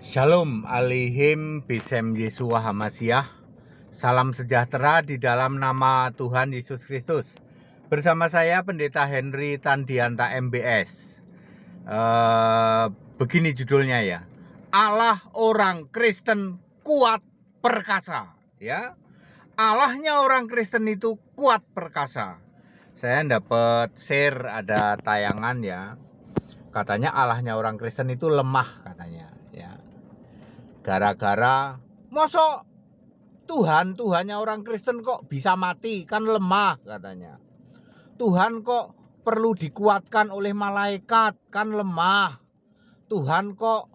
Shalom alaihim bisem Yesua Hamasiah. Salam sejahtera di dalam nama Tuhan Yesus Kristus. Bersama saya Pendeta Henry Tandianta MBS. Begini judulnya ya. Allah orang Kristen kuat perkasa. Ya, Allahnya orang Kristen itu kuat perkasa. Saya dapat share ada tayangan ya. Katanya Allahnya orang Kristen itu lemah katanya. Ya. Gara-gara mosok Tuhannya orang Kristen kok bisa mati, kan lemah katanya. Tuhan kok perlu dikuatkan oleh malaikat, kan lemah. Tuhan kok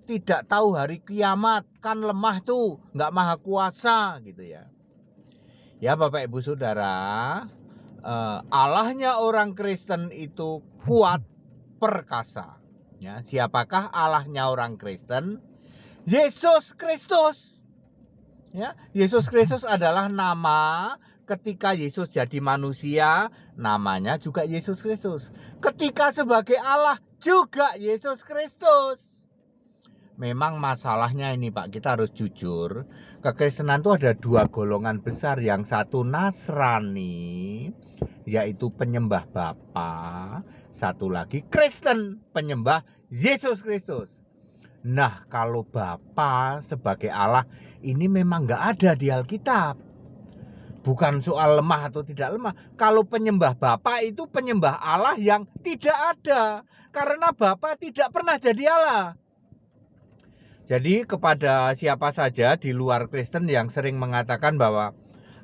tidak tahu hari kiamat, kan lemah tuh, nggak maha kuasa gitu ya. Ya Bapak Ibu Saudara, Allahnya orang Kristen itu kuat perkasa. Ya, siapakah Allahnya orang Kristen? Yesus Kristus. Ya, Yesus Kristus adalah nama. Ketika Yesus jadi manusia, namanya juga Yesus Kristus. Ketika sebagai Allah, juga Yesus Kristus. Memang masalahnya ini Pak, kita harus jujur. Kekristenan itu ada dua golongan besar. Yang satu Nasrani, yaitu penyembah Bapa. Satu lagi Kristen, penyembah Yesus Kristus. Nah, kalau Bapa sebagai Allah ini memang nggak ada di Alkitab. Bukan soal lemah atau tidak lemah. Kalau penyembah Bapa itu penyembah Allah yang tidak ada. Karena Bapa tidak pernah jadi Allah. Jadi kepada siapa saja di luar Kristen yang sering mengatakan bahwa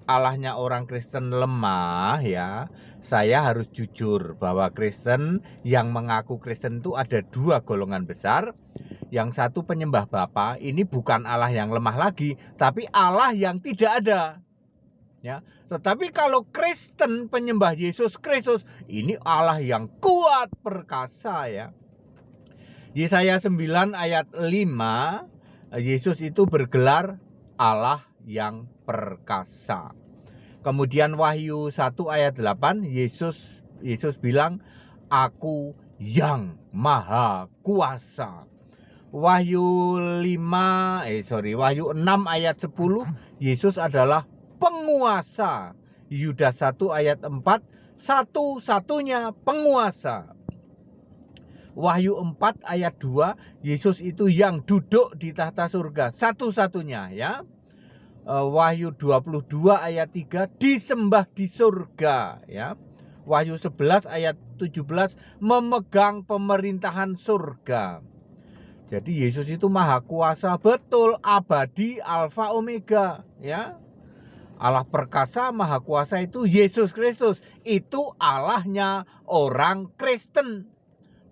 Allahnya orang Kristen lemah ya, saya harus jujur bahwa Kristen yang mengaku Kristen itu ada dua golongan besar. Yang satu penyembah Bapa, ini bukan Allah yang lemah lagi, tapi Allah yang tidak ada. Ya, tetapi kalau Kristen penyembah Yesus Kristus, ini Allah yang kuat perkasa ya. Yesaya 9 ayat 5, Yesus itu bergelar Allah yang perkasa. Kemudian Wahyu 1 ayat 8, Yesus bilang, Aku yang maha kuasa. Wahyu 6 ayat 10, Yesus adalah penguasa. Yudas 1 ayat 4, satu-satunya penguasa. Wahyu 4 ayat 2, Yesus itu yang duduk di tahta surga, satu-satunya ya. Wahyu 22 ayat 3, disembah di surga ya. Wahyu 11 ayat 17, memegang pemerintahan surga. Jadi Yesus itu maha kuasa betul, abadi, alfa, omega ya. Allah perkasa, maha kuasa itu Yesus Kristus. Itu Allahnya orang Kristen.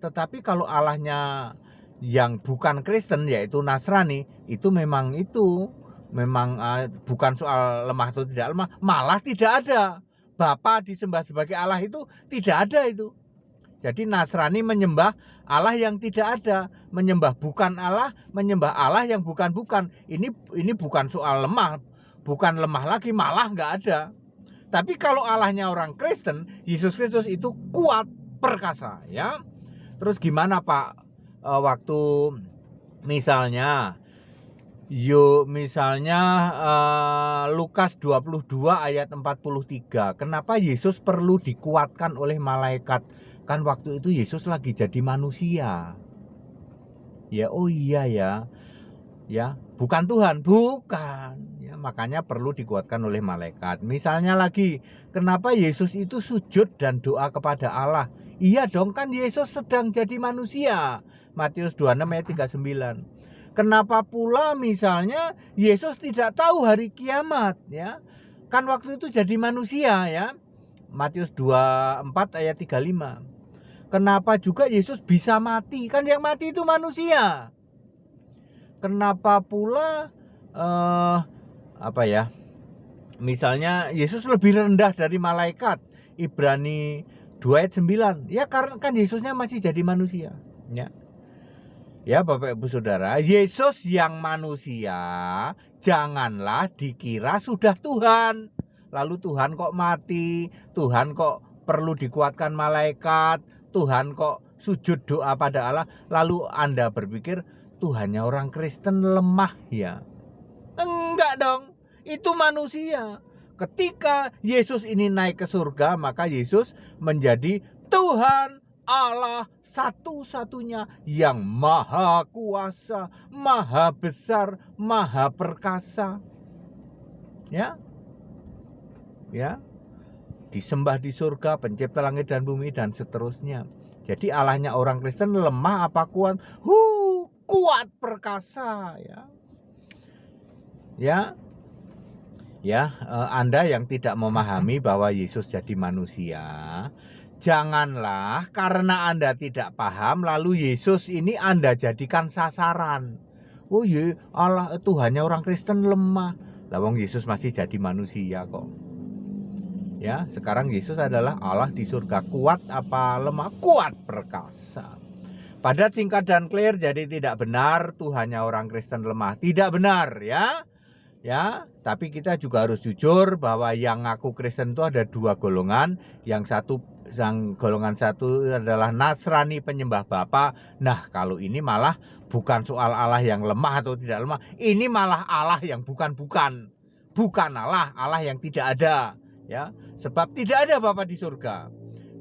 Tetapi kalau Allahnya yang bukan Kristen yaitu Nasrani, itu memang bukan soal lemah atau tidak lemah, malah tidak ada. Bapa disembah sebagai Allah itu tidak ada itu. Jadi Nasrani menyembah Allah yang tidak ada, menyembah bukan Allah, menyembah Allah yang bukan-bukan. Ini bukan soal lemah, bukan lemah lagi, malah nggak ada. Tapi kalau Allahnya orang Kristen, Yesus Kristus itu kuat perkasa ya. Terus gimana Pak? Waktu misalnya Lukas 22 ayat 43. Kenapa Yesus perlu dikuatkan oleh malaikat? Kan waktu itu Yesus lagi jadi manusia. Ya, oh iya ya. Ya, bukan Tuhan, bukan. Ya, makanya perlu dikuatkan oleh malaikat. Misalnya lagi, kenapa Yesus itu sujud dan doa kepada Allah? Iya dong, kan Yesus sedang jadi manusia. Matius 26 ayat 39. Kenapa pula misalnya Yesus tidak tahu hari kiamat ya? Kan waktu itu jadi manusia ya. Matius 24 ayat 35. Kenapa juga Yesus bisa mati? Kan yang mati itu manusia. Kenapa pula misalnya Yesus lebih rendah dari malaikat? Ibrani 2 ayat 9. Ya karena kan Yesusnya masih jadi manusia ya. Ya Bapak Ibu Saudara, Yesus yang manusia janganlah dikira sudah Tuhan. Lalu Tuhan kok mati, Tuhan kok perlu dikuatkan malaikat, Tuhan kok sujud doa pada Allah. Lalu Anda berpikir Tuhannya orang Kristen lemah ya? Enggak dong, itu manusia. Ketika Yesus ini naik ke surga, maka Yesus menjadi Tuhan Allah satu-satunya yang maha kuasa, maha besar, maha perkasa. Ya, ya, disembah di surga, pencipta langit dan bumi dan seterusnya. Jadi Allahnya orang Kristen lemah apa kuat? Kuat perkasa ya. Anda yang tidak memahami bahwa Yesus jadi manusia, janganlah karena Anda tidak paham lalu Yesus ini Anda jadikan sasaran. Oh iya, Allah Tuhannya orang Kristen lemah. Lah wong Yesus masih jadi manusia kok. Ya, sekarang Yesus adalah Allah di surga. Kuat apa lemah? Kuat perkasa. Padat, singkat dan clear. Jadi tidak benar Tuhannya orang Kristen lemah. Tidak benar ya. Ya, tapi kita juga harus jujur bahwa yang ngaku Kristen itu ada dua golongan. Yang golongan satu adalah Nasrani penyembah Bapa. Nah, kalau ini malah bukan soal Allah yang lemah atau tidak lemah. Ini malah Allah yang bukan Allah yang tidak ada. Ya, sebab tidak ada Bapa di surga.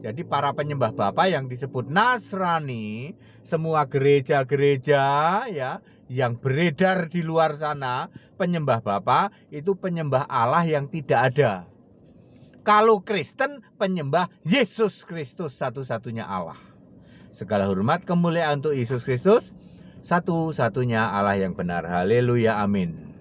Jadi para penyembah Bapa yang disebut Nasrani, semua gereja-gereja ya yang beredar di luar sana, penyembah Bapa itu penyembah Allah yang tidak ada. Kalau Kristen penyembah Yesus Kristus satu-satunya Allah. Segala hormat kemuliaan untuk Yesus Kristus, satu-satunya Allah yang benar. Haleluya, amin.